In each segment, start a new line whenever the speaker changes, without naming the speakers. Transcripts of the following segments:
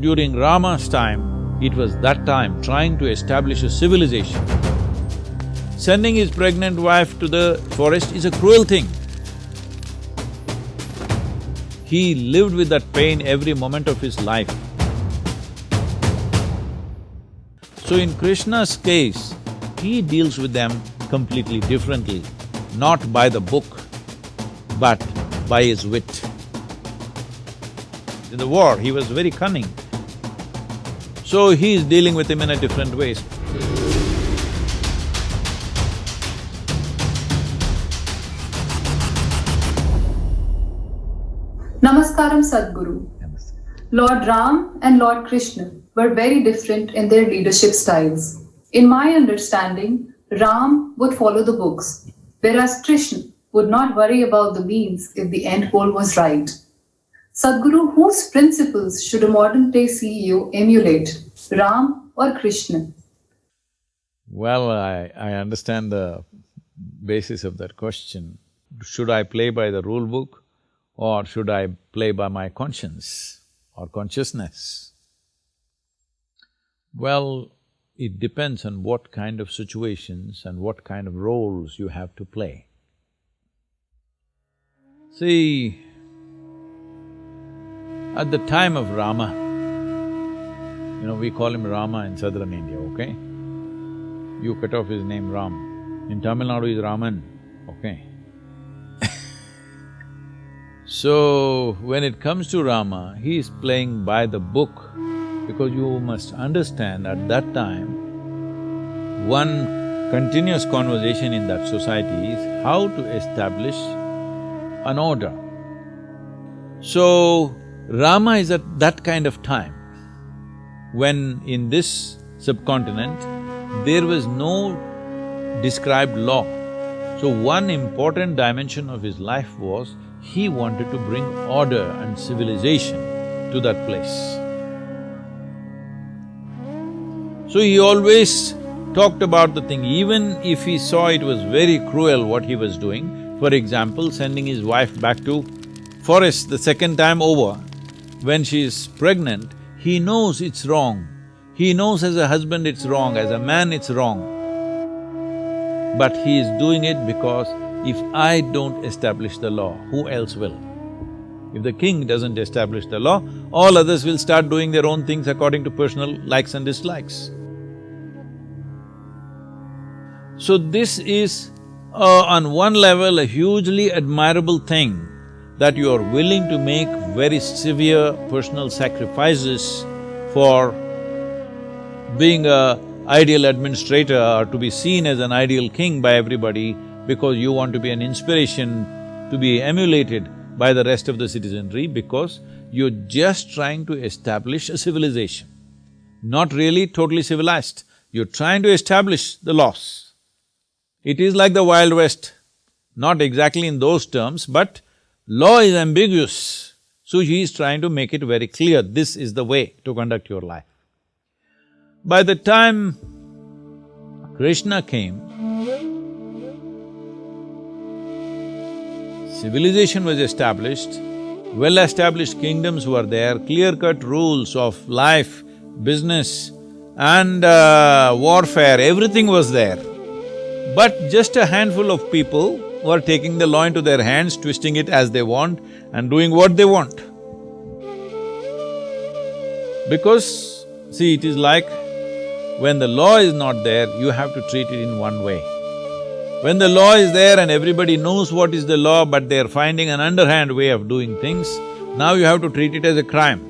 During Rama's time, it was that time trying to establish a civilization. Sending his pregnant wife to the forest is a cruel thing. He lived with that pain every moment of his life. So in Krishna's case, he deals with them completely differently, not by the book, but by his wit. In the war, he was very cunning. So he is dealing with him in a different way.
Namaskaram Sadhguru. Lord Ram and Lord Krishna were very different in their leadership styles. In my understanding, Ram would follow the books, whereas Krishna would not worry about the means if the end goal was right. Sadhguru, whose principles should a modern-day CEO emulate, Ram or Krishna?
Well, I understand the basis of that question. Should I play by the rule book or should I play by my conscience or consciousness? Well, it depends on what kind of situations and what kind of roles you have to play. See, at the time of Rama, we call him Rama in southern India, okay? You cut off his name Ram. In Tamil Nadu is Raman, okay? So, when it comes to Rama, he is playing by the book because you must understand at that time, one continuous conversation in that society is how to establish an order. So, Rama is at that kind of time when in this subcontinent, there was no described law. So one important dimension of his life was he wanted to bring order and civilization to that place. So he always talked about the thing, even if he saw it was very cruel what he was doing. For example, sending his wife back to forest the second time over, when she is pregnant, he knows it's wrong. He knows as a husband it's wrong, as a man it's wrong. But he is doing it because if I don't establish the law, who else will? If the king doesn't establish the law, all others will start doing their own things according to personal likes and dislikes. So this is, on one level, a hugely admirable thing that you are willing to make very severe personal sacrifices for being an ideal administrator or to be seen as an ideal king by everybody because you want to be an inspiration to be emulated by the rest of the citizenry because you're just trying to establish a civilization. Not really totally civilized, you're trying to establish the laws. It is like the Wild West, not exactly in those terms, but law is ambiguous, so he is trying to make it very clear, this is the way to conduct your life. By the time Krishna came, civilization was established, well-established kingdoms were there, clear-cut rules of life, business and warfare, everything was there. But just a handful of people were taking the law into their hands, twisting it as they want and doing what they want. Because, see, it is like when the law is not there, you have to treat it in one way. When the law is there and everybody knows what is the law but they're finding an underhand way of doing things, now you have to treat it as a crime.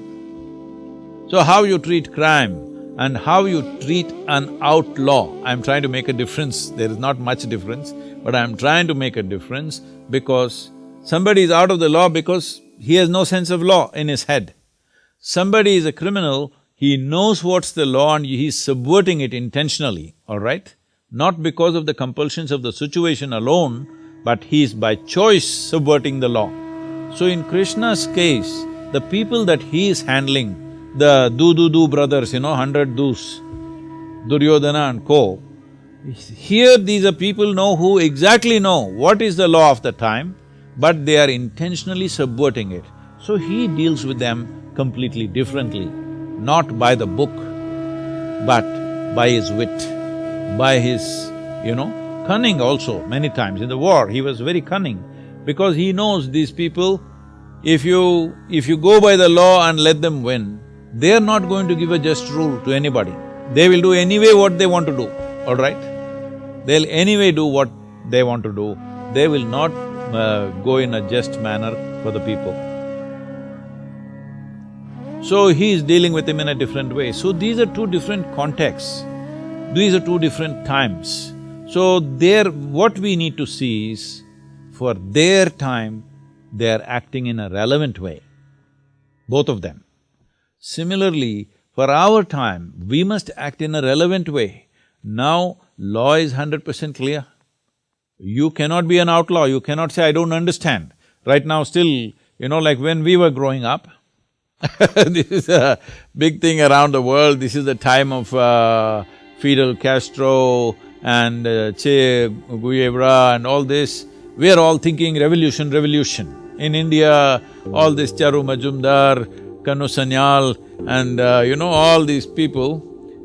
So how you treat crime and how you treat an outlaw, I'm trying to make a difference, there is not much difference, but I'm trying to make a difference because somebody is out of the law because he has no sense of law in his head. Somebody is a criminal, he knows what's the law and he's subverting it intentionally, all right? Not because of the compulsions of the situation alone, but he is by choice subverting the law. So in Krishna's case, the people that he is handling, the do brothers, 100 dus, Duryodhana and co, here these are people who exactly know what is the law of the time, but they are intentionally subverting it. So he deals with them completely differently, not by the book, but by his wit, by his, cunning also. Many times in the war, he was very cunning because he knows these people, if you go by the law and let them win, they are not going to give a just rule to anybody. They will do anyway what they want to do, all right? They'll anyway do what they want to do. They will not go in a just manner for the people. So he is dealing with him in a different way. So these are two different contexts, these are two different times. So what we need to see is, for their time, they are acting in a relevant way, both of them. Similarly, for our time, we must act in a relevant way. Now, law is 100% clear. You cannot be an outlaw, you cannot say, I don't understand. Right now still, like when we were growing up, this is a big thing around the world, this is the time of Fidel Castro and Che Guevara and all this. We are all thinking revolution, revolution. In India, all this Charu Majumdar, Kanu Sanyal and all these people,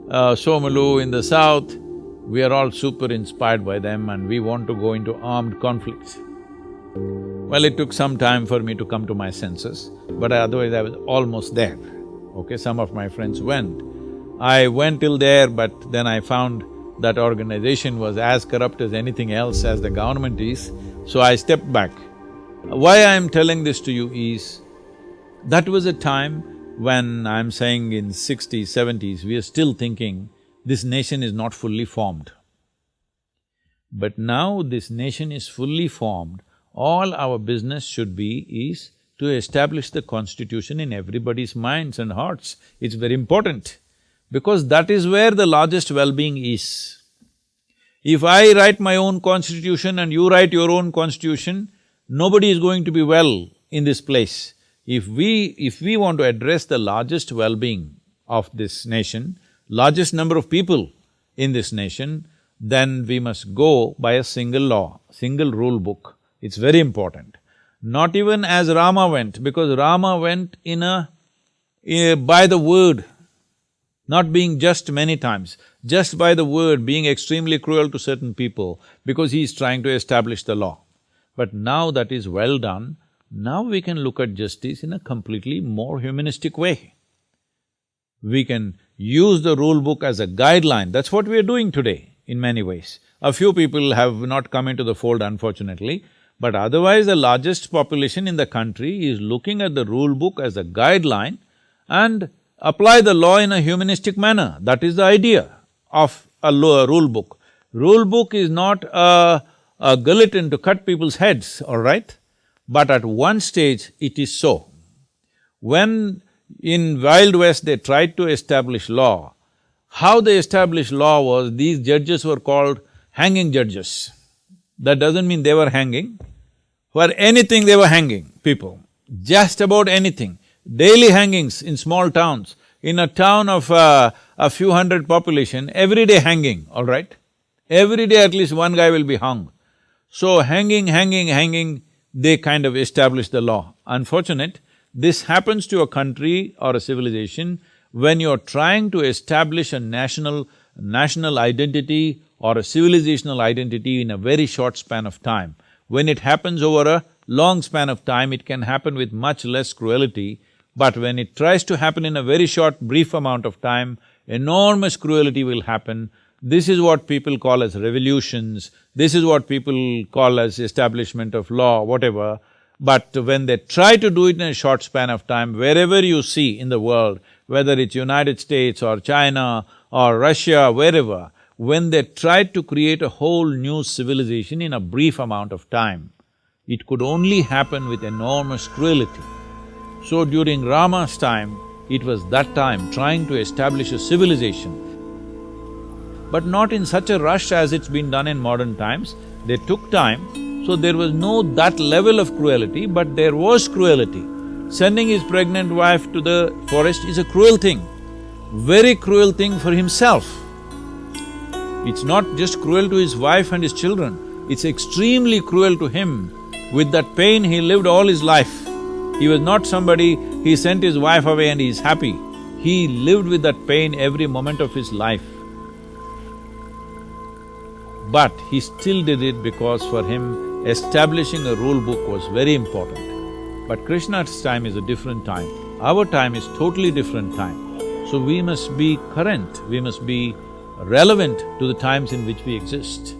Somalu in the south, we are all super inspired by them and we want to go into armed conflicts. Well, it took some time for me to come to my senses, but otherwise I was almost there. Okay, some of my friends went. I went till there, but then I found that organization was as corrupt as anything else, as the government is, so I stepped back. Why I am telling this to you is, that was a time when I'm saying in 60s, 70s, we are still thinking this nation is not fully formed. But now this nation is fully formed, all our business should be is to establish the constitution in everybody's minds and hearts. It's very important, because that is where the largest well-being is. If I write my own constitution and you write your own constitution, nobody is going to be well in this place. If we want to address the largest well-being of this nation, largest number of people in this nation, then we must go by a single law, single rule book. It's very important. Not even as Rama went, because Rama went by the word, not being just many times, just by the word, being extremely cruel to certain people because he is trying to establish the law. But now that is well done, now we can look at justice in a completely more humanistic way. We can use the rule book as a guideline, that's what we are doing today in many ways. A few people have not come into the fold, unfortunately, but otherwise the largest population in the country is looking at the rule book as a guideline and apply the law in a humanistic manner. That is the idea of a rule book. Rule book is not a guillotine to cut people's heads, all right? But at one stage it is so. When in Wild West they tried to establish law, how they established law was, these judges were called hanging judges. That doesn't mean they were hanging. For anything they were hanging people, just about anything. Daily hangings in small towns. In a town of a few hundred population, every day hanging, all right? Every day at least one guy will be hung. So hanging, they kind of established the law. Unfortunate, this happens to a country or a civilization when you're trying to establish a national identity or a civilizational identity in a very short span of time. When it happens over a long span of time, it can happen with much less cruelty, but when it tries to happen in a very short, brief amount of time, enormous cruelty will happen. This is what people call as revolutions, this is what people call as establishment of law, whatever. But when they try to do it in a short span of time, wherever you see in the world, whether it's United States or China or Russia, wherever, when they tried to create a whole new civilization in a brief amount of time, it could only happen with enormous cruelty. So during Rama's time, it was that time trying to establish a civilization, but not in such a rush as it's been done in modern times. They took time, so there was no that level of cruelty, but there was cruelty. Sending his pregnant wife to the forest is a cruel thing, very cruel thing for himself. It's not just cruel to his wife and his children, it's extremely cruel to him. With that pain, he lived all his life. He was not somebody, he sent his wife away and he's happy. He lived with that pain every moment of his life. But he still did it because for him, establishing a rule book was very important. But Krishna's time is a different time. Our time is totally different time. So we must be current, we must be relevant to the times in which we exist.